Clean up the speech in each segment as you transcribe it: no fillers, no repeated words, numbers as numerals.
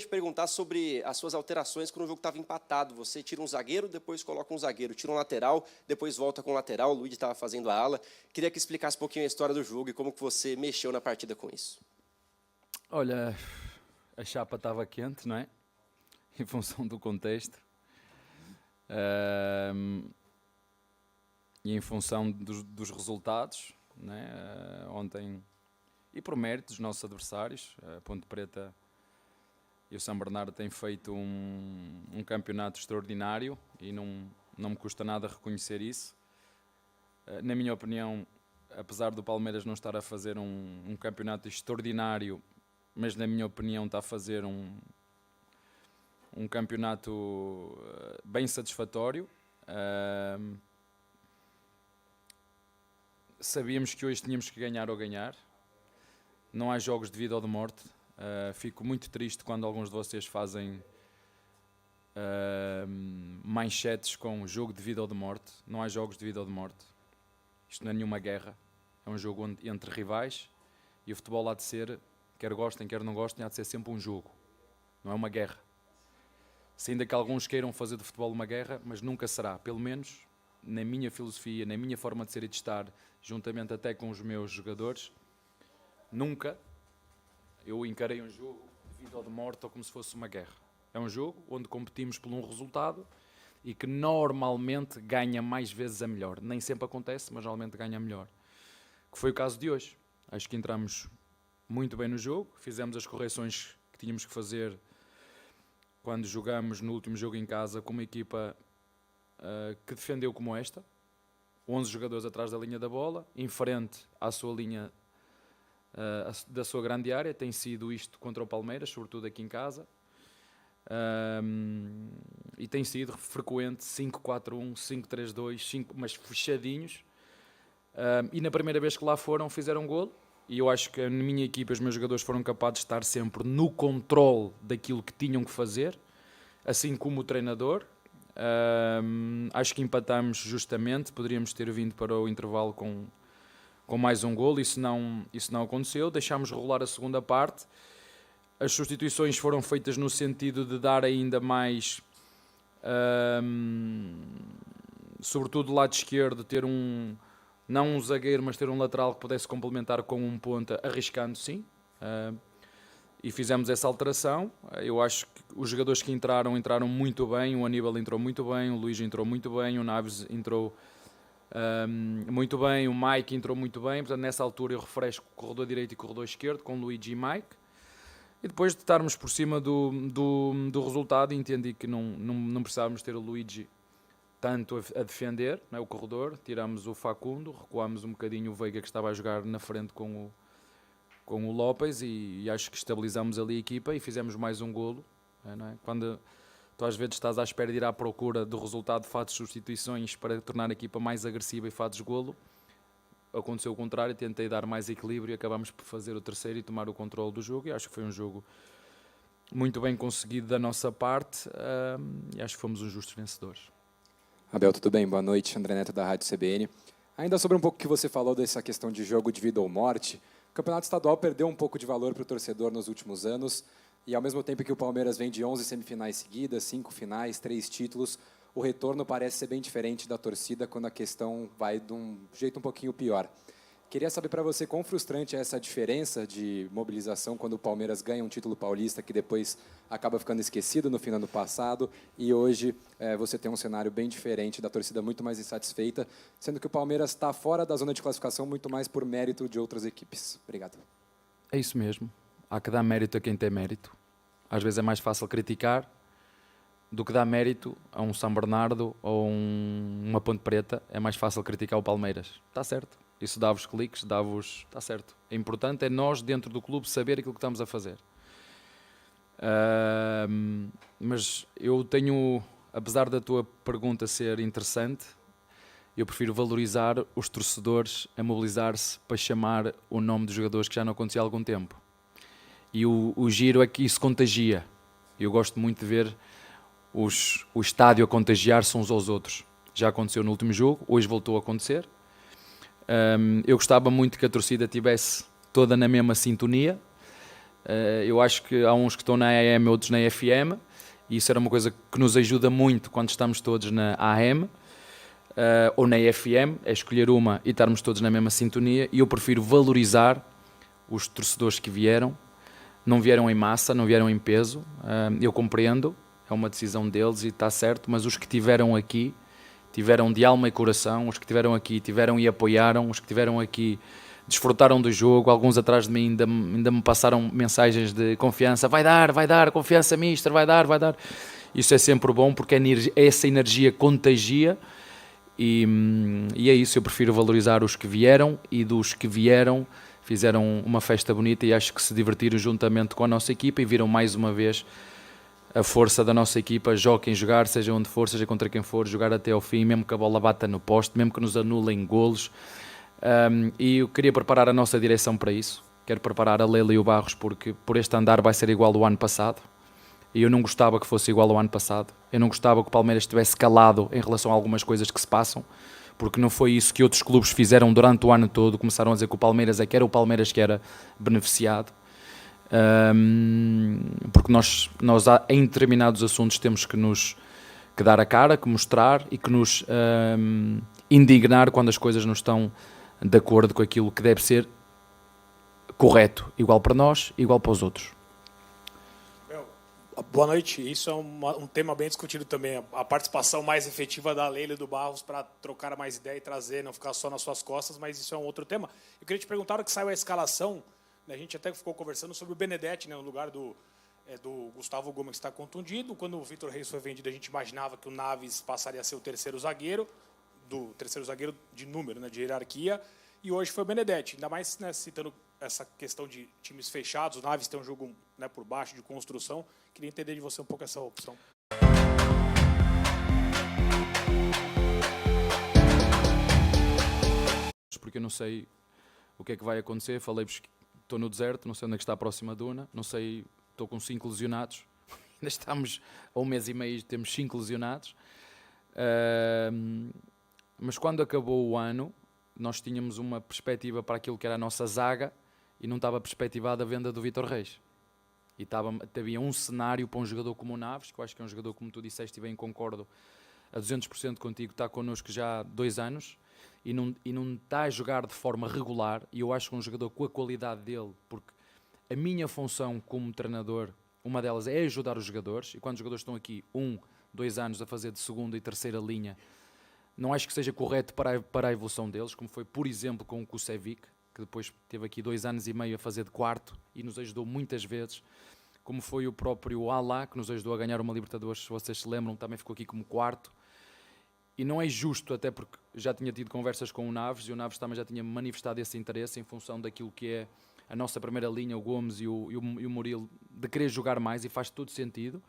te perguntar sobre as suas alterações quando o jogo estava empatado. Você tira um zagueiro, depois coloca um zagueiro. Tira um lateral, depois volta com o lateral. O Luigi estava fazendo a ala. Queria que explicasse um pouquinho a história do jogo e como que você mexeu na partida com isso. Olha, a chapa estava quente, não é? Em função do contexto. E em função dos resultados, não é? Ontem, e por mérito dos nossos adversários, a Ponte Preta e o São Bernardo têm feito um campeonato extraordinário e não me custa nada reconhecer isso. Na minha opinião, apesar do Palmeiras não estar a fazer um campeonato extraordinário, mas na minha opinião está a fazer um campeonato bem satisfatório. Sabíamos que hoje tínhamos que ganhar ou ganhar. Não há jogos de vida ou de morte. Fico muito triste quando alguns de vocês fazem manchetes com jogo de vida ou de morte. Não há jogos de vida ou de morte. Isto não é nenhuma guerra. É um jogo entre rivais e o futebol há de ser, quer gostem, quer não gostem, há de ser sempre um jogo. Não é uma guerra. Se ainda que alguns queiram fazer do futebol uma guerra, mas nunca será. Pelo menos na minha filosofia, na minha forma de ser e de estar, juntamente até com os meus jogadores, nunca eu encarei um jogo de vida ou de morte ou como se fosse uma guerra. É um jogo onde competimos por um resultado e que normalmente ganha mais vezes a melhor. Nem sempre acontece, mas normalmente ganha a melhor. Que foi o caso de hoje. Acho que entramos muito bem no jogo, fizemos as correções que tínhamos que fazer quando jogamos no último jogo em casa com uma equipa que defendeu como esta, 11 jogadores atrás da linha da bola, em frente à sua linha da sua grande área. Tem sido isto contra o Palmeiras, sobretudo aqui em casa, e tem sido frequente 5-4-1, 5-3-2, mas fechadinhos, e na primeira vez que lá foram fizeram golo, e eu acho que a minha equipa, os meus jogadores foram capazes de estar sempre no controle daquilo que tinham que fazer, assim como o treinador. Acho que empatamos justamente, poderíamos ter vindo para o intervalo com mais um golo, isso não aconteceu. Deixámos rolar a segunda parte. As substituições foram feitas no sentido de dar ainda mais, sobretudo do lado esquerdo, ter não um zagueiro, mas ter um lateral que pudesse complementar com um ponta, arriscando sim. E fizemos essa alteração. Eu acho que os jogadores que entraram muito bem. O Aníbal entrou muito bem, o Luís entrou muito bem, o Naves entrou muito bem, o Mike entrou muito bem. Portanto, nessa altura eu refresco o corredor direito e o corredor esquerdo com Luigi e Mike. E depois de estarmos por cima do resultado, entendi que não precisávamos ter o Luigi tanto a defender, não é, o corredor. Tiramos o Facundo, recuámos um bocadinho o Veiga, que estava a jogar na frente com o López, e acho que estabilizamos ali a equipa e fizemos mais um golo, não é? Quando tu às vezes estás à espera de ir à procura do resultado, fazes substituições para tornar a equipa mais agressiva e fazes golo, aconteceu o contrário. Tentei dar mais equilíbrio e acabamos por fazer o terceiro e tomar o controle do jogo, e acho que foi um jogo muito bem conseguido da nossa parte, e acho que fomos os justos vencedores. Abel, tudo bem? Boa noite, André Neto da Rádio CBN. Ainda sobre um pouco que você falou dessa questão de jogo de vida ou morte, o Campeonato Estadual perdeu um pouco de valor para o torcedor nos últimos anos, e ao mesmo tempo que o Palmeiras vem de 11 semifinais seguidas, 5 finais, 3 títulos, o retorno parece ser bem diferente da torcida quando a questão vai de um jeito um pouquinho pior. Queria saber para você quão frustrante é essa diferença de mobilização quando o Palmeiras ganha um título paulista que depois acaba ficando esquecido no fim do ano passado, e hoje você tem um cenário bem diferente, da torcida muito mais insatisfeita, sendo que o Palmeiras está fora da zona de classificação muito mais por mérito de outras equipes. Obrigado. É isso mesmo. Há que dar mérito a quem tem mérito. Às vezes é mais fácil criticar do que dar mérito a um São Bernardo ou uma Ponte Preta. É mais fácil criticar o Palmeiras. Está certo. Isso dá-vos cliques, dá-vos... Está certo. O importante é nós, dentro do clube, saber aquilo que estamos a fazer. Mas eu tenho, apesar da tua pergunta ser interessante, eu prefiro valorizar os torcedores a mobilizar-se para chamar o nome dos jogadores, que já não acontecia há algum tempo. E o giro é que isso contagia. Eu gosto muito de ver o estádio a contagiar-se uns aos outros. Já aconteceu no último jogo, hoje voltou a acontecer. Eu gostava muito que a torcida estivesse toda na mesma sintonia. Eu acho que há uns que estão na AM, outros na FM, e isso era uma coisa que nos ajuda muito quando estamos todos na AM ou na FM, é escolher uma e estarmos todos na mesma sintonia, e eu prefiro valorizar os torcedores que vieram. Não vieram em massa, não vieram em peso, eu compreendo, é uma decisão deles e está certo, mas os que tiveram aqui, tiveram de alma e coração, os que tiveram aqui tiveram e apoiaram, os que tiveram aqui desfrutaram do jogo, alguns atrás de mim ainda me passaram mensagens de confiança, vai dar, confiança mister, vai dar. Isso é sempre bom porque essa energia contagia e é isso, eu prefiro valorizar os que vieram e dos que vieram fizeram uma festa bonita e acho que se divertiram juntamente com a nossa equipa e viram mais uma vez a força da nossa equipa, joguem jogar, seja onde for, seja contra quem for, jogar até ao fim, mesmo que a bola bata no poste, mesmo que nos anulem golos. E eu queria preparar a nossa direção para isso. Quero preparar a Leila e o Barros porque por este andar vai ser igual ao ano passado. E eu não gostava que fosse igual ao ano passado. Eu não gostava que o Palmeiras estivesse calado em relação a algumas coisas que se passam, porque não foi isso que outros clubes fizeram durante o ano todo. Começaram a dizer que o Palmeiras é que era o Palmeiras que era beneficiado. Porque nós em determinados assuntos temos que dar a cara, que mostrar e que nos indignar quando as coisas não estão de acordo com aquilo que deve ser correto, igual para nós, igual para os outros. Boa noite. Isso é um tema bem discutido também, a participação mais efetiva da Leila e do Barros para trocar mais ideia e trazer, não ficar só nas suas costas, mas isso é um outro tema. Eu queria te perguntar, na hora que saiu a escalação, a gente até ficou conversando sobre o Benedetti, né, no lugar do Gustavo Gomes, que está contundido. Quando o Vitor Reis foi vendido, a gente imaginava que o Naves passaria a ser o terceiro zagueiro de número, né, de hierarquia, e hoje foi o Benedetti. Ainda mais, né, citando essa questão de times fechados, o Naves tem um jogo, né, por baixo, de construção. Queria entender de você um pouco essa opção. Porque eu não sei o que é que vai acontecer, falei-vos que estou no deserto, não sei onde é que está a próxima duna, não sei, estou com 5 lesionados, ainda estamos a 1 mês e meio, temos 5 lesionados, mas quando acabou o ano, nós tínhamos uma perspectiva para aquilo que era a nossa zaga e não estava perspectivada a venda do Vitor Reis. E havia um cenário para um jogador como o Naves, que eu acho que é um jogador, como tu disseste e bem concordo, a 200% contigo, está connosco já há 2 anos, e não está a jogar de forma regular, e eu acho que um jogador com a qualidade dele, porque a minha função como treinador, uma delas é ajudar os jogadores, e quando os jogadores estão aqui 2 anos a fazer de segunda e terceira linha, não acho que seja correto para a evolução deles, como foi, por exemplo, com o Kusevic, que depois teve aqui 2 anos e meio a fazer de quarto, e nos ajudou muitas vezes, como foi o próprio Alá, que nos ajudou a ganhar uma Libertadores, se vocês se lembram, também ficou aqui como quarto. E não é justo, até porque já tinha tido conversas com o Naves, e o Naves também já tinha manifestado esse interesse em função daquilo que é a nossa primeira linha, o Gomes e o Murilo, de querer jogar mais, e faz todo sentido.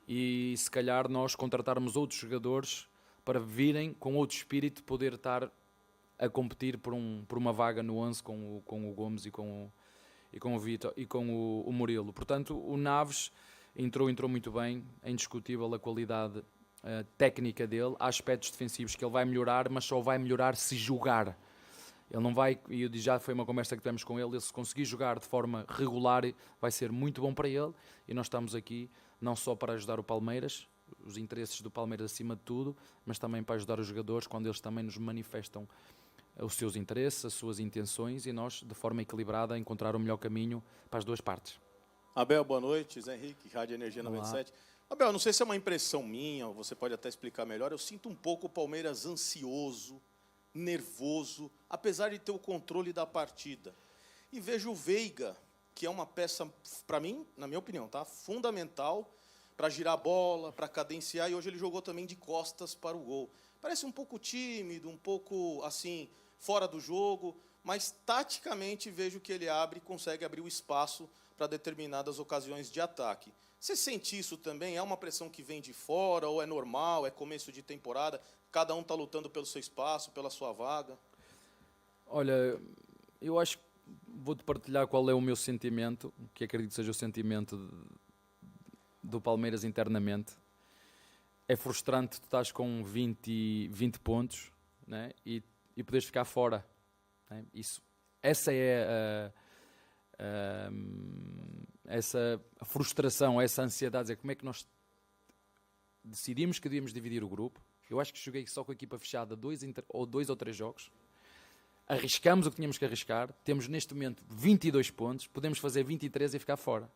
E se calhar nós contratarmos outros jogadores para virem com outro espírito, poder estar a competir por uma vaga no 11 com o Gomes e com o Vitor e com o Murilo. Portanto, o Naves entrou muito bem, é indiscutível a qualidade técnica dele. Há aspectos defensivos que ele vai melhorar, mas só vai melhorar se jogar. Ele não vai, e já foi uma conversa que tivemos com ele, se conseguir jogar de forma regular vai ser muito bom para ele, e nós estamos aqui não só para ajudar o Palmeiras, os interesses do Palmeiras acima de tudo, mas também para ajudar os jogadores quando eles também nos manifestam os seus interesses, as suas intenções, e nós, de forma equilibrada, encontrar o melhor caminho para as duas partes. Abel, boa noite. Zé Henrique, Rádio Energia 97. Abel, não sei se é uma impressão minha, ou você pode até explicar melhor, eu sinto um pouco o Palmeiras ansioso, nervoso, apesar de ter o controle da partida. E vejo o Veiga, que é uma peça, para mim, na minha opinião, tá, fundamental para girar a bola, para cadenciar, e hoje ele jogou também de costas para o gol. Parece um pouco tímido, um pouco, assim, fora do jogo, mas taticamente vejo que ele consegue abrir o espaço para determinadas ocasiões de ataque. Você sente isso também? É uma pressão que vem de fora, ou é normal, é começo de temporada, cada um está lutando pelo seu espaço, pela sua vaga? Olha, eu acho que vou-te partilhar qual é o meu sentimento, que acredito seja o sentimento do Palmeiras internamente. É frustrante tu estás com 20 pontos, né, e poderes ficar fora. Né? Essa é essa frustração, essa ansiedade, dizer como é que nós decidimos que devíamos dividir o grupo. Eu acho que joguei só com a equipa fechada 2 ou 3 jogos. Arriscamos o que tínhamos que arriscar. Temos neste momento 22 pontos. Podemos fazer 23 e ficar fora.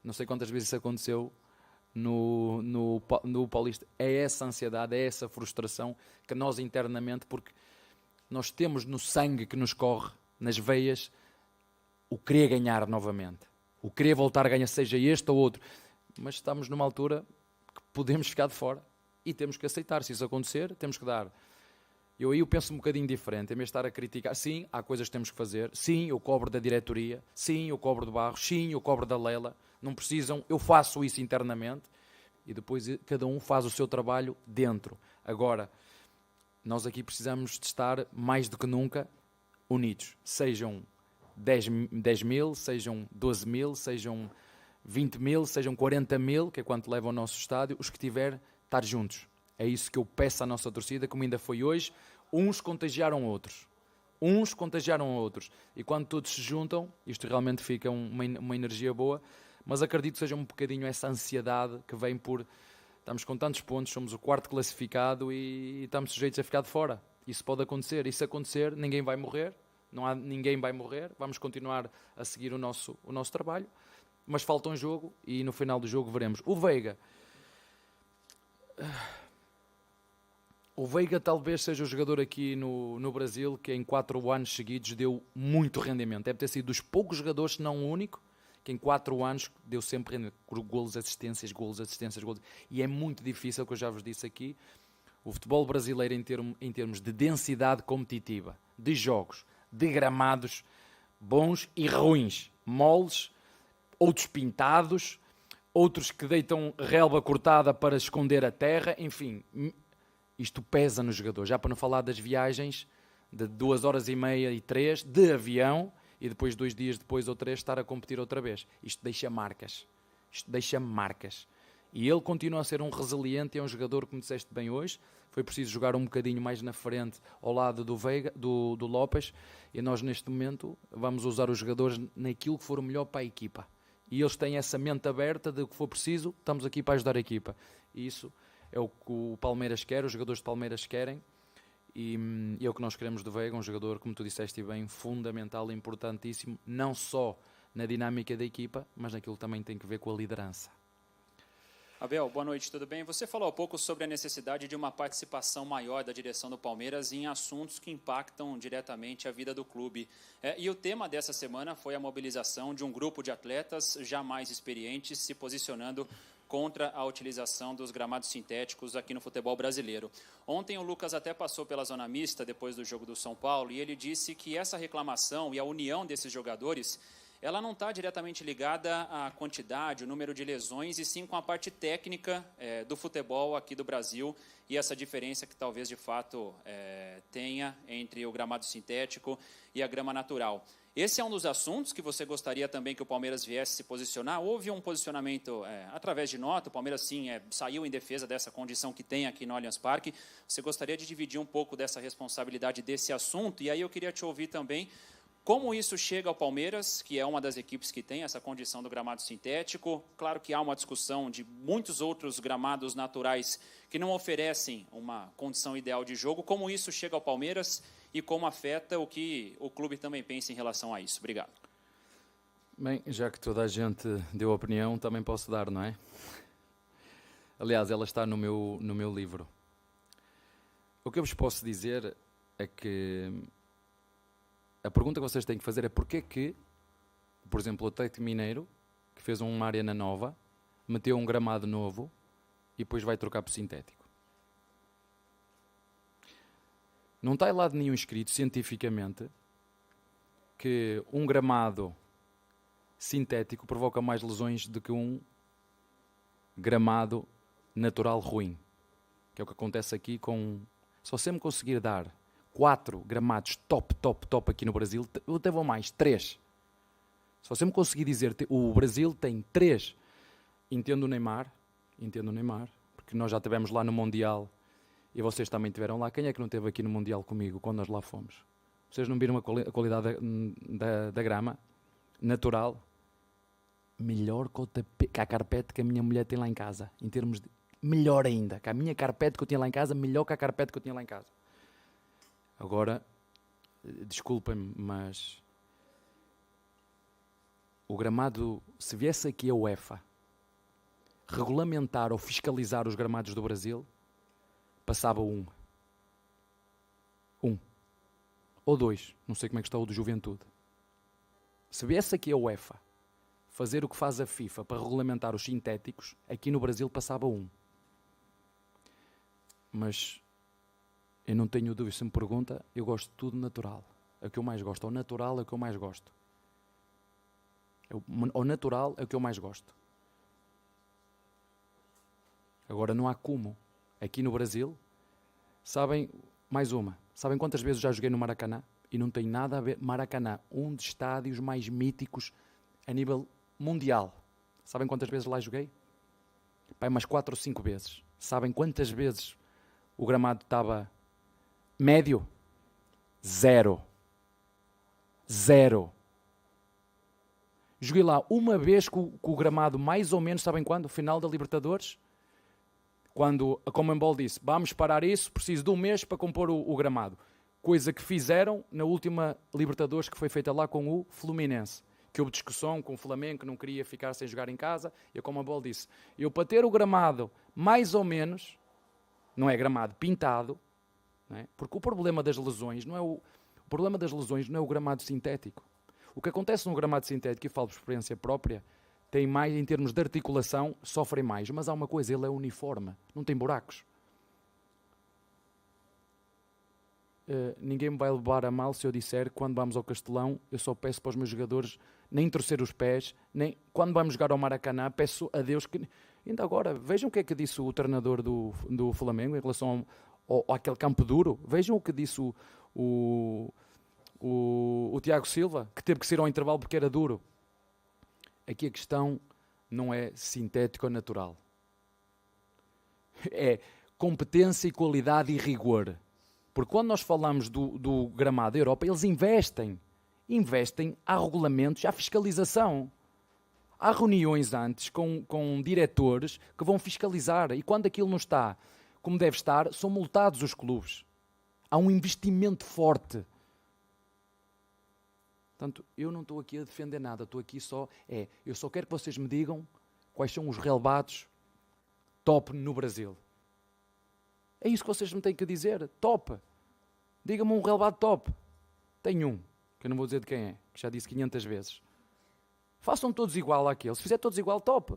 Não sei quantas vezes isso aconteceu no Paulista. É essa ansiedade, é essa frustração que nós internamente, porque nós temos no sangue que nos corre, nas veias, o querer ganhar novamente. O querer voltar a ganhar, seja este ou outro. Mas estamos numa altura que podemos ficar de fora. E temos que aceitar. Se isso acontecer, temos que dar. Eu penso um bocadinho diferente. Em vez de estar a criticar, sim, há coisas que temos que fazer. Sim, eu cobro da diretoria. Sim, eu cobro do Barros. Sim, eu cobro da Lela. Não precisam, eu faço isso internamente. E depois cada um faz o seu trabalho dentro. Agora, nós aqui precisamos de estar mais do que nunca unidos. Sejam 10 mil, sejam 12 mil, sejam 20 mil, sejam 40 mil, que é quanto leva o nosso estádio, os que tiver, estar juntos. É isso que eu peço à nossa torcida, como ainda foi hoje. Uns contagiaram outros. Uns contagiaram outros. E quando todos se juntam, isto realmente fica uma energia boa. Mas acredito que seja um bocadinho essa ansiedade que vem por... Estamos com tantos pontos, somos o 4º classificado e estamos sujeitos a ficar de fora. Isso pode acontecer. E se acontecer, ninguém vai morrer. Ninguém vai morrer. Vamos continuar a seguir o nosso trabalho. Mas falta um jogo e no final do jogo veremos. O Veiga talvez seja o jogador aqui no Brasil que em 4 anos seguidos deu muito rendimento. Deve ter sido dos poucos jogadores, se não o único, que em 4 anos deu sempre rendimento. Golos, assistências. E é muito difícil, que eu já vos disse aqui, o futebol brasileiro em termos de densidade competitiva, de jogos, de gramados bons e ruins, moles, outros pintados, outros que deitam relva cortada para esconder a terra, enfim... Isto pesa no jogador, já para não falar das viagens de 2 horas e meia e 3 de avião e depois 2 dias depois ou 3 estar a competir outra vez. Isto deixa marcas. E ele continua a ser um resiliente, é um jogador, como disseste bem hoje, foi preciso jogar um bocadinho mais na frente ao lado do Veiga, do Lopes, e nós neste momento vamos usar os jogadores naquilo que for o melhor para a equipa. E eles têm essa mente aberta de o que for preciso, estamos aqui para ajudar a equipa. E isso é o que o Palmeiras quer, os jogadores de Palmeiras querem, e é o que nós queremos do Veiga, um jogador, como tu disseste bem, fundamental, importantíssimo, não só na dinâmica da equipa, mas naquilo que também tem que ver com a liderança. Abel, boa noite, tudo bem? Você falou há pouco sobre a necessidade de uma participação maior da direção do Palmeiras em assuntos que impactam diretamente a vida do clube. E o tema dessa semana foi a mobilização de um grupo de atletas já mais experientes se posicionando contra a utilização dos gramados sintéticos aqui no futebol brasileiro. Ontem o Lucas até passou pela zona mista depois do jogo do São Paulo e ele disse que essa reclamação e a união desses jogadores, ela não está diretamente ligada à quantidade, o número de lesões, e sim com a parte técnica do futebol aqui do Brasil e essa diferença que talvez de fato tenha entre o gramado sintético e a grama natural. Esse é um dos assuntos que você gostaria também que o Palmeiras viesse se posicionar? Houve um posicionamento através de nota, o Palmeiras sim saiu em defesa dessa condição que tem aqui no Allianz Parque. Você gostaria de dividir um pouco dessa responsabilidade desse assunto? E aí eu queria te ouvir também como isso chega ao Palmeiras, que é uma das equipes que tem essa condição do gramado sintético. Claro que há uma discussão de muitos outros gramados naturais que não oferecem uma condição ideal de jogo. Como isso chega ao Palmeiras e como afeta o que o clube também pensa em relação a isso? Obrigado. Bem, já que toda a gente deu opinião, também posso dar, não é? Aliás, ela está no meu livro. O que eu vos posso dizer é que a pergunta que vocês têm que fazer é porquê que, por exemplo, o Atlético Mineiro, que fez uma arena nova, meteu um gramado novo e depois vai trocar para o sintético. Não está em lado nenhum escrito cientificamente que um gramado sintético provoca mais lesões do que um gramado natural ruim. Que é o que acontece aqui com... Se você me conseguir dar 4 gramados top aqui no Brasil, eu até vou mais, 3. Se você me conseguir dizer, o Brasil tem 3. Entendo o Neymar, porque nós já estivemos lá no Mundial e vocês também estiveram lá. Quem é que não esteve aqui no Mundial comigo quando nós lá fomos? Vocês não viram a qualidade da grama? natural, melhor que a carpete que a minha mulher tem lá em casa. Em termos de... Melhor ainda. Que a minha carpete que eu tinha lá em casa, melhor que a carpete que eu tinha lá em casa. Agora, desculpem-me, mas... O gramado, se viesse aqui a UEFA regulamentar ou fiscalizar os gramados do Brasil, passava um. Ou 2. Não sei como é que está o do Juventude. Se viesse aqui a UEFA fazer o que faz a FIFA para regulamentar os sintéticos, aqui no Brasil passava 1. Mas eu não tenho dúvida, se me pergunta, eu gosto de tudo natural. É o que eu mais gosto. O natural é o que eu mais gosto. O natural é o que eu mais gosto. Agora não há como. Aqui no Brasil, sabem, mais uma, sabem quantas vezes já joguei no Maracanã? E não tem nada a ver. Maracanã, um dos estádios mais míticos a nível mundial. Sabem quantas vezes lá joguei? Pai, umas 4 ou 5 vezes. Sabem quantas vezes o gramado estava médio? 0. Joguei lá uma vez com o gramado mais ou menos, sabem quando? Final da Libertadores. Quando a Conmebol disse, vamos parar isso, preciso de um mês para compor o gramado. Coisa que fizeram na última Libertadores que foi feita lá com o Fluminense. Que houve discussão com o Flamengo que não queria ficar sem jogar em casa. E a Conmebol disse, eu para ter o gramado mais ou menos, não é gramado pintado, não é? Porque o problema das lesões não é o problema das lesões não é o gramado sintético. O que acontece no gramado sintético, e falo por experiência própria, tem mais, em termos de articulação, sofrem mais. Mas há uma coisa, ele é uniforme, não tem buracos. Ninguém me vai levar a mal se eu disser que quando vamos ao Castelão, eu só peço para os meus jogadores nem torcer os pés, nem quando vamos jogar ao Maracanã, peço a Deus que... Ainda agora, vejam o que é que disse o treinador do Flamengo em relação àquele campo duro. Vejam o que disse o Tiago Silva, que teve que sair ao intervalo porque era duro. Aqui a questão não é sintético ou natural. É competência e qualidade e rigor. Porque quando nós falamos do gramado da Europa, eles investem. Há regulamentos, há fiscalização. Há reuniões antes com diretores que vão fiscalizar. E quando aquilo não está como deve estar, são multados os clubes. Há um investimento forte. Portanto, eu não estou aqui a defender nada, estou aqui eu só quero que vocês me digam quais são os relevados top no Brasil. É isso que vocês me têm que dizer, top. Diga-me um relevado top. Tenho um, que eu não vou dizer de quem é, que já disse 500 vezes. Façam todos igual àquele, se fizer todos igual, top.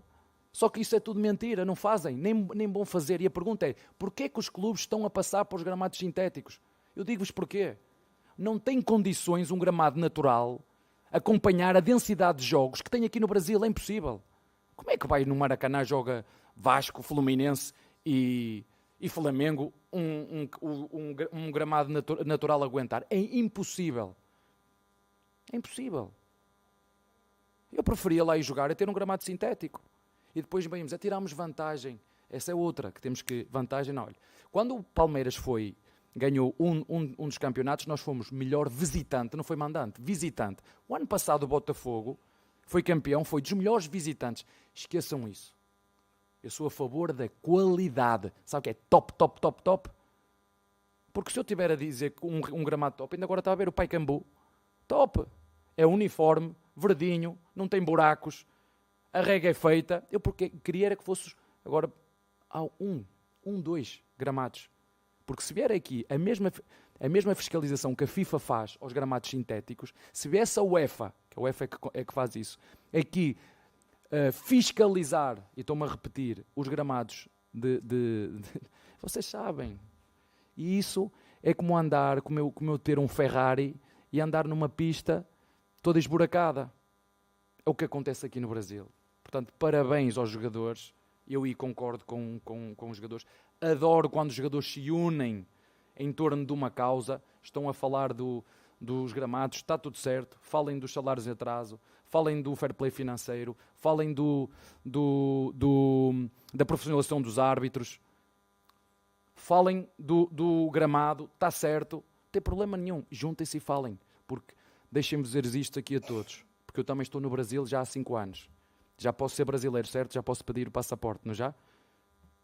Só que isso é tudo mentira, não fazem, nem vão fazer. E a pergunta é, porquê que os clubes estão a passar para os gramados sintéticos? Eu digo-vos porquê. Não tem condições um gramado natural acompanhar a densidade de jogos que tem aqui no Brasil, é impossível. Como é que vai no Maracanã, joga Vasco, Fluminense e Flamengo, um gramado natural aguentar? É impossível. É impossível. Eu preferia lá ir jogar a ter um gramado sintético. E depois vemos, tiramos vantagem. Essa é outra, que temos que... Vantagem, não, olha. Quando o Palmeiras ganhou um dos campeonatos, nós fomos melhor visitante, não foi mandante, visitante. O ano passado o Botafogo foi campeão, foi dos melhores visitantes. Esqueçam isso. Eu sou a favor da qualidade. Sabe o que é top, top, top, top? Porque se eu tiver a dizer que um gramado top, ainda agora está a ver o Pacaembu, top. É uniforme, verdinho, não tem buracos, a rega é feita. Eu porque queria era que fosse agora há 2 gramados. Porque se vier aqui a mesma fiscalização que a FIFA faz aos gramados sintéticos, se viesse a UEFA, que a UEFA é que faz isso, aqui fiscalizar, e estou-me a repetir, os gramados vocês sabem. E isso é como andar, como eu ter um Ferrari e andar numa pista toda esburacada. É o que acontece aqui no Brasil. Portanto, parabéns aos jogadores. Eu aí concordo com os jogadores. Adoro quando os jogadores se unem em torno de uma causa. Estão a falar dos gramados, está tudo certo. Falem dos salários em atraso. Falem do fair play financeiro. Falem da profissionalização dos árbitros. Falem do gramado. Está certo. Não tem problema nenhum. Juntem-se e falem. Porque, deixem-me dizer isto aqui a todos. porque eu também estou no Brasil já há 5 anos. Já posso ser brasileiro, certo? Já posso pedir o passaporte, não já?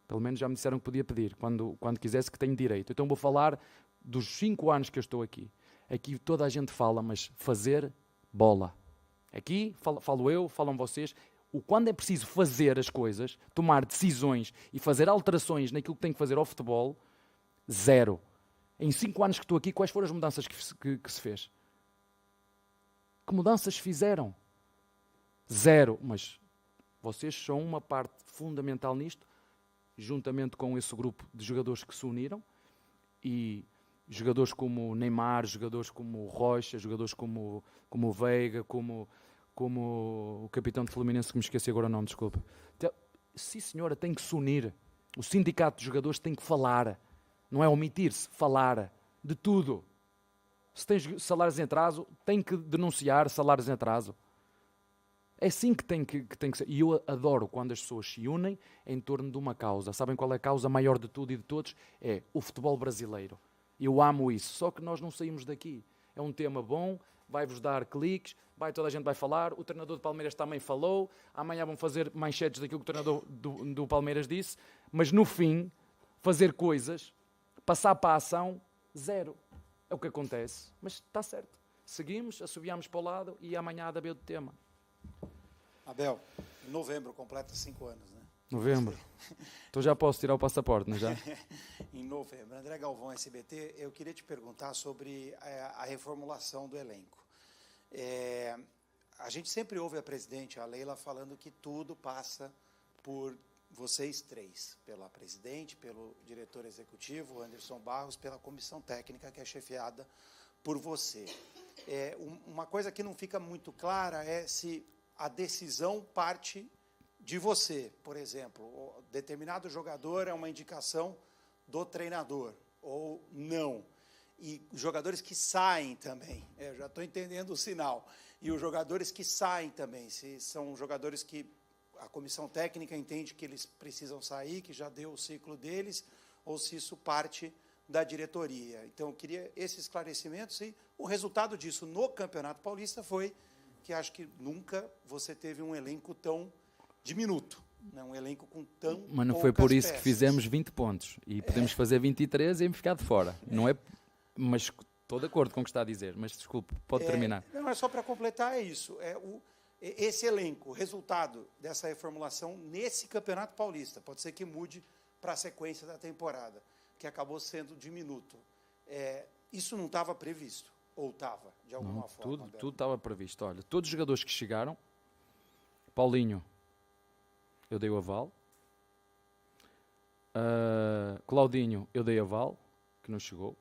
Pelo menos já me disseram que podia pedir, quando quisesse, que tenho direito. Então vou falar dos 5 anos que eu estou aqui. Aqui toda a gente fala, mas fazer bola. Aqui falo eu, falam vocês. Quando é preciso fazer as coisas, tomar decisões e fazer alterações naquilo que tem que fazer ao futebol, zero. Em 5 anos que estou aqui, quais foram as mudanças que se fez? Que mudanças fizeram? Zero. Mas vocês são uma parte fundamental nisto, juntamente com esse grupo de jogadores que se uniram, e jogadores como o Neymar, jogadores como o Rocha, jogadores como o Veiga, como o capitão de Fluminense, que me esqueci agora o nome, desculpa. Então, sim, senhora, tem que se unir. O sindicato de jogadores tem que falar. Não é omitir-se, falar de tudo. Se tens salários em atraso, tem que denunciar salários em atraso. É assim que tem que ser. E eu adoro quando as pessoas se unem em torno de uma causa. Sabem qual é a causa maior de tudo e de todos? É o futebol brasileiro. Eu amo isso. Só que nós não saímos daqui. É um tema bom, vai-vos dar cliques, toda a gente vai falar. O treinador do Palmeiras também falou. Amanhã vão fazer manchetes daquilo que o treinador do Palmeiras disse. Mas no fim, fazer coisas, passar para a ação, zero. É o que acontece. Mas está certo. Seguimos, assobiamos para o lado e amanhã há de haver outro tema. Abel, em novembro completa 5 anos, né? Novembro. Então já posso tirar o passaporte, não é já? Em novembro. André Galvão, SBT, eu queria te perguntar sobre a reformulação do elenco. A gente sempre ouve a presidente, a Leila, falando que tudo passa por vocês 3, pela presidente, pelo diretor executivo, Anderson Barros, pela comissão técnica, que é chefiada por você. Uma coisa que não fica muito clara é se a decisão parte de você, por exemplo. Determinado jogador é uma indicação do treinador, ou não. E jogadores que saem também. Eu já estou entendendo o sinal. E os jogadores que saem também, se são jogadores que a comissão técnica entende que eles precisam sair, que já deu o ciclo deles, ou se isso parte da diretoria. Então, eu queria esses esclarecimentos. E o resultado disso no Campeonato Paulista foi que acho que nunca você teve um elenco tão diminuto, né? Um elenco com tão Mas não foi por isso peças. que fizemos 20 pontos. E podemos fazer 23 e ficar de fora. Não é, mas estou de acordo com o que está a dizer. Mas desculpe, pode terminar. Não, é só para completar, é isso. Esse elenco, o resultado dessa reformulação nesse Campeonato Paulista, pode ser que mude para a sequência da temporada, que acabou sendo diminuto. Isso não estava previsto? Ou estava, de alguma forma? Tudo estava previsto. Olha, todos os jogadores que chegaram, Paulinho, eu dei o aval. Claudinho, eu dei aval, que não chegou.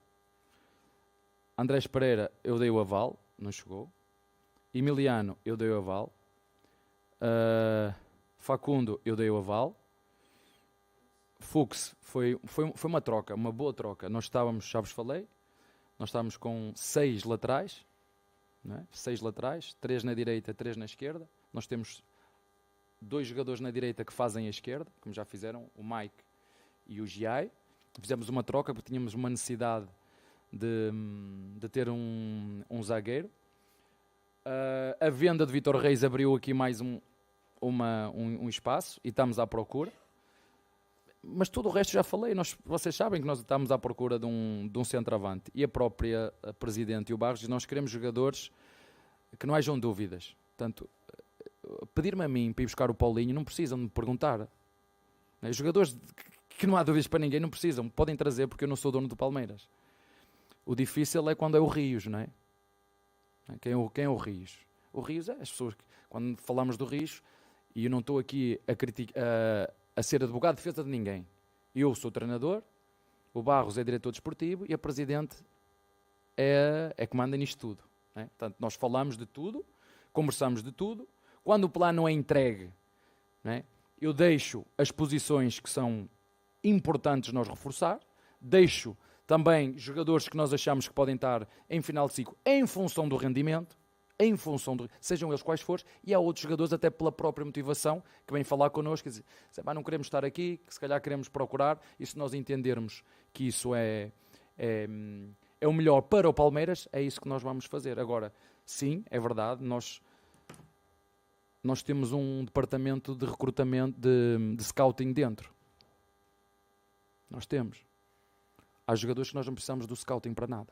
Andrés Pereira, eu dei o aval, não chegou. Emiliano, eu dei o aval. Facundo, eu dei o aval. Fux, foi uma troca, uma boa troca. Nós estávamos, já vos falei, nós estávamos com 6 laterais, não é? 6 laterais, 3 na direita, 3 na esquerda. Nós temos 2 jogadores na direita que fazem a esquerda, como já fizeram, o Mike e o Giai. Fizemos uma troca porque tínhamos uma necessidade de ter um zagueiro. A venda de Vítor Reis abriu aqui mais um espaço e estamos à procura. Mas tudo o resto já falei. Vocês sabem que nós estamos à procura de um centroavante. E a própria Presidente e o Barros, nós queremos jogadores que não hajam dúvidas. Portanto, pedir-me a mim para ir buscar o Paulinho, não precisam de me perguntar. Jogadores que não há dúvidas para ninguém, não precisam. Podem trazer, porque eu não sou dono do Palmeiras. O difícil é quando é o Rios, não é? Quem é o Rios? O Rios é as pessoas que, quando falamos do Rios, e eu não estou aqui a ser advogado de defesa de ninguém. Eu sou treinador, o Barros é diretor desportivo e a Presidente é que manda nisto tudo. Não é? Portanto, nós falamos de tudo, conversamos de tudo. Quando o plano é entregue, não é? Eu deixo as posições que são importantes nós reforçar, deixo também jogadores que nós achamos que podem estar em final de ciclo em função do rendimento, sejam eles quais forem, e há outros jogadores até pela própria motivação que vêm falar connosco e dizem, não queremos estar aqui, que se calhar queremos procurar, e se nós entendermos que isso é o melhor para o Palmeiras, é isso que nós vamos fazer. Agora, sim, é verdade, nós nós temos um departamento de recrutamento, de scouting dentro. Nós temos. Há jogadores que nós não precisamos do scouting para nada.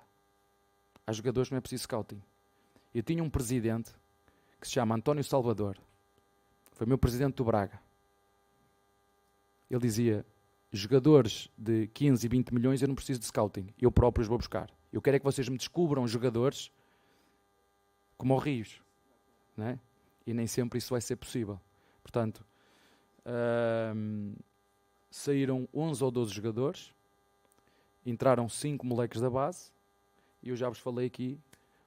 Há jogadores que não é preciso scouting. Eu tinha um presidente que se chama António Salvador. Foi meu presidente do Braga. Ele dizia, jogadores de 15 e 20 milhões eu não preciso de scouting. Eu próprio os vou buscar. Eu quero é que vocês me descubram jogadores como os rios. Não é? E nem sempre isso vai ser possível. Portanto, saíram 11 ou 12 jogadores, entraram 5 moleques da base, e eu já vos falei aqui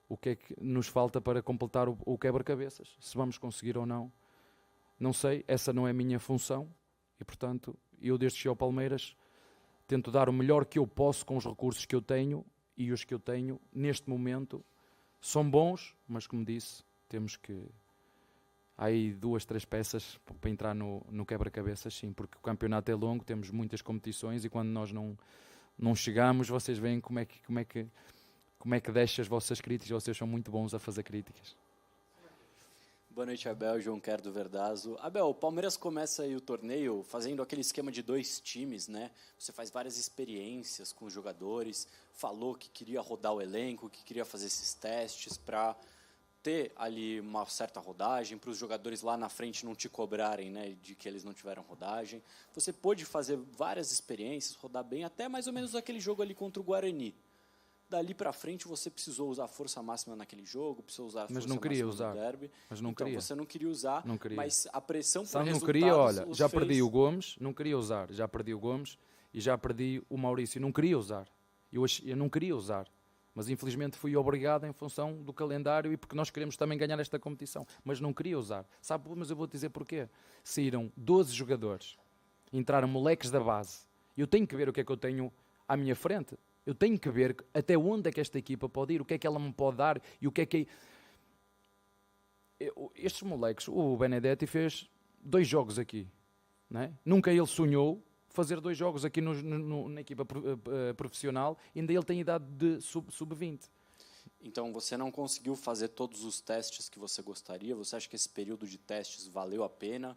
o que é que nos falta para completar o quebra-cabeças. Se vamos conseguir ou não, não sei, essa não é a minha função, e portanto, eu desde que cheguei ao Palmeiras, tento dar o melhor que eu posso com os recursos que eu tenho, e os que eu tenho, neste momento, são bons, mas como disse, temos que... Há aí 2, 3 peças para entrar no quebra-cabeças, sim, porque o campeonato é longo, temos muitas competições e quando nós não chegamos, vocês veem como é que deixam as vossas críticas, vocês são muito bons a fazer críticas. Boa noite, Abel, João Quer do Verdazo. Abel, o Palmeiras começa aí o torneio fazendo aquele esquema de 2 times, né? Você faz várias experiências com os jogadores, falou que queria rodar o elenco, que queria fazer esses testes para ter ali uma certa rodagem, para os jogadores lá na frente não te cobrarem, né, de que eles não tiveram rodagem. Você pôde fazer várias experiências, rodar bem, até mais ou menos aquele jogo ali contra o Guarani. Dali para frente você precisou usar força máxima naquele jogo, precisou usar força máxima no derby. Mas não então, queria. Você não queria usar, não queria. Mas a pressão por resultados... resultados... Não queria, olha, já fez... perdi o Gomes, não queria usar. Já perdi o Gomes e já perdi o Maurício, não queria usar. Eu não queria usar. Mas infelizmente fui obrigado em função do calendário e porque nós queremos também ganhar esta competição. Mas não queria usar. Sabe, mas eu vou dizer porquê. Saíram 12 jogadores, entraram moleques da base. Eu tenho que ver o que é que eu tenho à minha frente. Eu tenho que ver até onde é que esta equipa pode ir, o que é que ela me pode dar e o que é que... Estes moleques, o Benedetti fez 2 jogos aqui. Não é? Nunca ele sonhou fazer 2 jogos aqui na equipa profissional, ainda ele tem idade de sub-20. Então, você não conseguiu fazer todos os testes que você gostaria? Você acha que esse período de testes valeu a pena?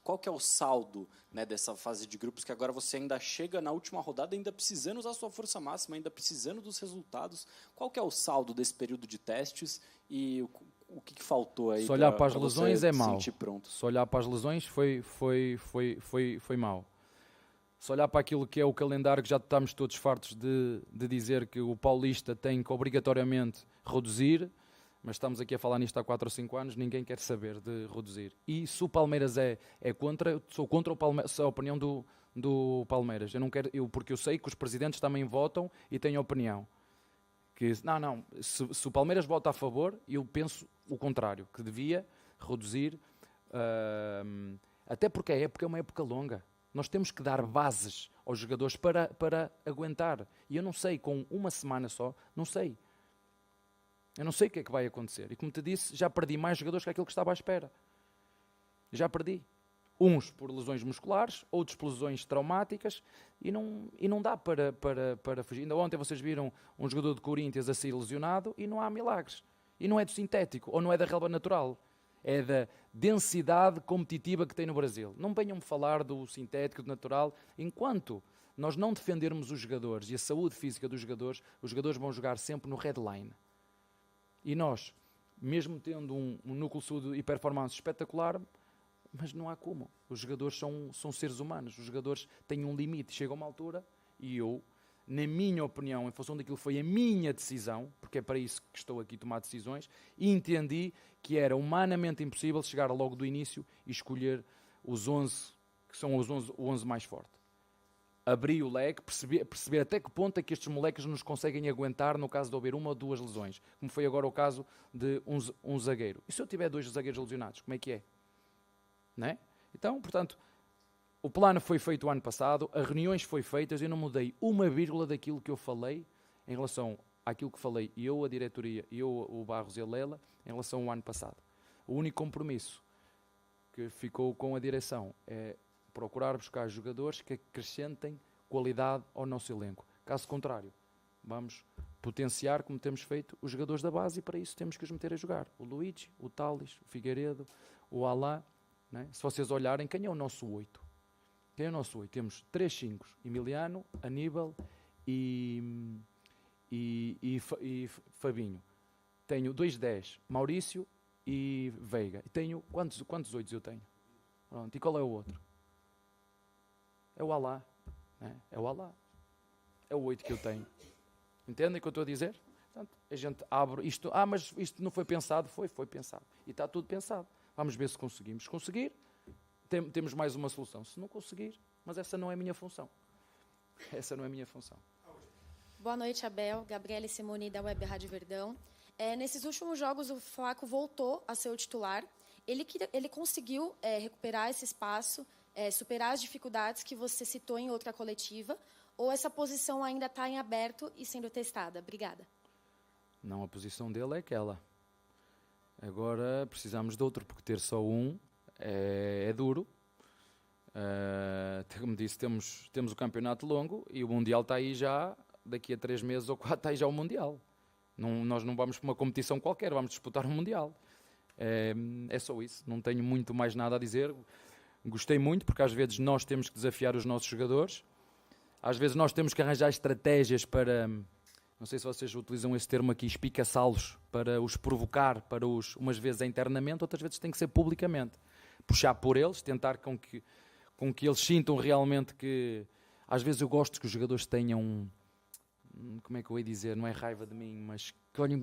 Qual que é o saldo, né, dessa fase de grupos, que agora você ainda chega na última rodada, ainda precisando usar sua força máxima, ainda precisando dos resultados? Qual que é o saldo desse período de testes e o que faltou aí? Se olhar para as lesões é mau. Pronto? Se olhar para as lesões foi mau. Se olhar para aquilo que é o calendário, que já estamos todos fartos de dizer que o Paulista tem que obrigatoriamente reduzir, mas estamos aqui a falar nisto há 4 ou 5 anos, ninguém quer saber de reduzir. E se o Palmeiras é contra, eu sou contra a opinião do Palmeiras. Eu não quero, porque eu sei que os presidentes também votam e têm opinião. Que, se o Palmeiras vota a favor, eu penso o contrário, que devia reduzir, até porque a época é uma época longa. Nós temos que dar bases aos jogadores para aguentar. E eu não sei, com uma semana só, não sei. Eu não sei o que é que vai acontecer. E como te disse, já perdi mais jogadores que aquilo que estava à espera. Já perdi. Uns por lesões musculares, outros por lesões traumáticas, e não dá para fugir. Ainda ontem vocês viram um jogador de Corinthians a ser lesionado e não há milagres. E não é do sintético, ou não é da relva natural. É da densidade competitiva que tem no Brasil. Não venham-me falar do sintético, do natural. Enquanto nós não defendermos os jogadores e a saúde física dos jogadores, os jogadores vão jogar sempre no headline. E nós, mesmo tendo um núcleo de saúde e performance espetacular, mas não há como. Os jogadores são seres humanos. Os jogadores têm um limite. Chega a uma altura e eu, na minha opinião, em função daquilo que foi a minha decisão, porque é para isso que estou aqui a tomar decisões, e entendi que era humanamente impossível chegar logo do início e escolher os 11, que são o 11 mais forte. Abri o leque, perceber até que ponto é que estes moleques nos conseguem aguentar no caso de haver 1 ou 2 lesões, como foi agora o caso de um zagueiro. E se eu tiver 2 zagueiros lesionados, como é que é? Não é? Então, portanto, o plano foi feito o ano passado, as reuniões foram feitas, eu não mudei uma vírgula daquilo que eu falei em relação àquilo que falei eu, a diretoria, eu, o Barros e a Lela, em relação ao ano passado. O único compromisso que ficou com a direção é procurar buscar jogadores que acrescentem qualidade ao nosso elenco. Caso contrário, vamos potenciar, como temos feito, os jogadores da base, e para isso temos que os meter a jogar. O Luigi, o Tales, o Figueiredo, o Alain, né? Se vocês olharem, quem é o nosso 8? Quem é o nosso 8? Temos 3 5, Emiliano, Aníbal e Fabinho. Tenho 2 10, Maurício e Veiga. E tenho, quantos 8 eu tenho? Pronto, e qual é o outro? É o Alain. Né? É o Alain. É o 8 que eu tenho. Entendem o que eu estou a dizer? Portanto, a gente abre isto. Mas isto não foi pensado? Foi pensado. E está tudo pensado. Vamos ver se conseguimos. Conseguir, temos mais uma solução. Se não conseguir, mas essa não é a minha função. Essa não é a minha função. Boa noite, Abel. Gabriele Simoni, da Web Rádio Verdão. Nesses últimos jogos, o Flaco voltou a ser o titular. Ele conseguiu recuperar esse espaço, superar as dificuldades que você citou em outra coletiva, ou essa posição ainda está em aberto e sendo testada? Obrigada. Não, a posição dele é aquela. Agora precisamos de outro, porque ter só um é duro. Como disse, temos o campeonato longo e o Mundial está aí já, daqui a 3 meses ou 4 está aí já o Mundial. Nós não vamos para uma competição qualquer, vamos disputar o Mundial. É só isso, não tenho muito mais nada a dizer. Gostei muito, porque às vezes nós temos que desafiar os nossos jogadores. Às vezes nós temos que arranjar estratégias para, não sei se vocês utilizam esse termo aqui, espicaçá-los, para os provocar, umas vezes é internamente, outras vezes tem que ser publicamente. Puxar por eles, tentar com que eles sintam realmente que... Às vezes eu gosto que os jogadores tenham, como é que eu ia dizer, não é raiva de mim, mas que olhem,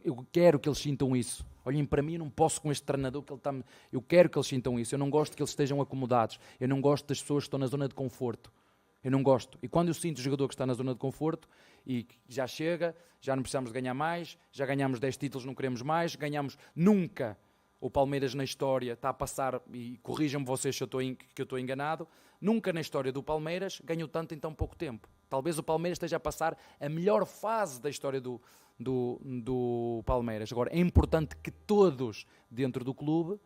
eu quero que eles sintam isso. Olhem para mim, eu não posso com este treinador, que ele está... Eu quero que eles sintam isso, eu não gosto que eles estejam acomodados, eu não gosto das pessoas que estão na zona de conforto. Eu não gosto. E quando eu sinto o jogador que está na zona de conforto e já chega, já não precisamos de ganhar mais, já ganhamos 10 títulos, não queremos mais, ganhamos nunca. O Palmeiras na história está a passar, e corrijam-me vocês se eu estou enganado, nunca na história do Palmeiras ganhou tanto em tão pouco tempo. Talvez o Palmeiras esteja a passar a melhor fase da história do Palmeiras. Agora, é importante que todos dentro do clube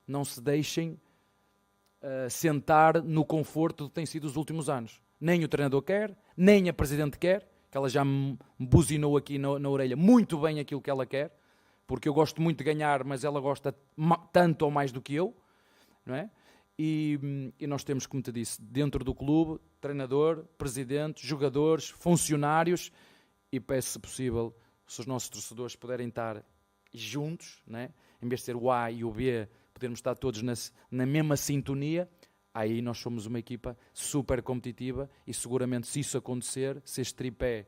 não se deixem sentar no conforto que tem sido os últimos anos. Nem o treinador quer, nem a Presidente quer, que ela já me buzinou aqui na orelha muito bem aquilo que ela quer, porque eu gosto muito de ganhar, mas ela gosta tanto ou mais do que eu, não é? E nós temos, como te disse, dentro do clube, treinador, presidente, jogadores, funcionários, e peço, se possível, se os nossos torcedores puderem estar juntos, não é? Em vez de ser o A e o B, podermos estar todos na mesma sintonia, aí nós somos uma equipa super competitiva e seguramente se isso acontecer, se este tripé,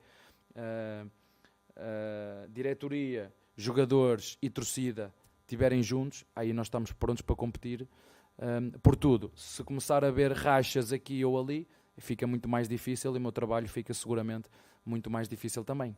diretoria, jogadores e torcida estiverem juntos, aí nós estamos prontos para competir por tudo. Se começar a haver rachas aqui ou ali, fica muito mais difícil e o meu trabalho fica seguramente muito mais difícil também.